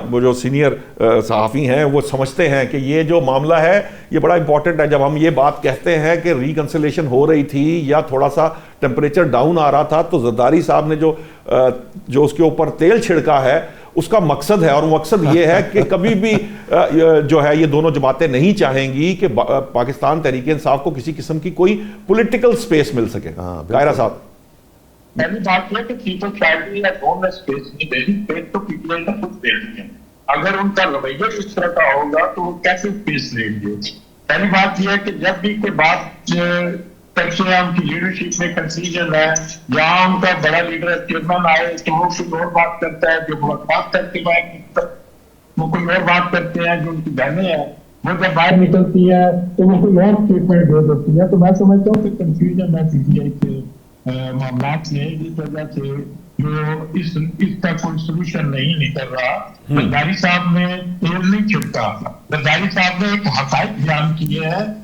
वो जो सीनियर सहाफ़ी हैं वो समझते हैं कि ये जो मामला है ये बड़ा इंपॉर्टेंट है। जब हम ये बात कहते हैं कि रिकंसिलेशन हो रही थी या थोड़ा सा टेम्परेचर डाउन आ रहा था, तो जरदारी साहब ने जो उसके ऊपर तेल छिड़का है उसका मकसद है, और मकसद ये है कि कभी भी जो है ये दोनों जमातें नहीं चाहेंगी कि पाकिस्तान तहरीक इंसाफ को किसी किस्म की कोई पॉलिटिकल स्पेस मिल सके। कायरा साहब, पहली बात यह कि पीपल पार्टी या गवर्नमेंट स्पेस नहीं दे रही, स्पेस तो पीपल ने खुद दे रही है। अगर उनका रवैया इस तरह का होगा तो वो कैसे स्पेस लेंगे। पहली बात यह है कि जब भी कोई बात उनकी लीडरशिप में कंफ्यूजन है, जहां उनका बड़ा लीडर चेयरमैन आए तो वो कुछ और बात करता है, जो मुलाकात करके वो कोई और बात करते हैं, जो उनकी बहनें हैं वो जब बाहर निकलती है तो वो कोई और स्टेटमेंट दे देती है। तो मैं समझता हूँ कि कंफ्यूजन है पीटीआई के मामला में, जिस वजह से जो इसका कोई सोल्यूशन नहीं निकल रहा। जरदारी साहब ने तेल नहीं छिड़का, जरदारी साहब ने एक हकायक बयान किए हैं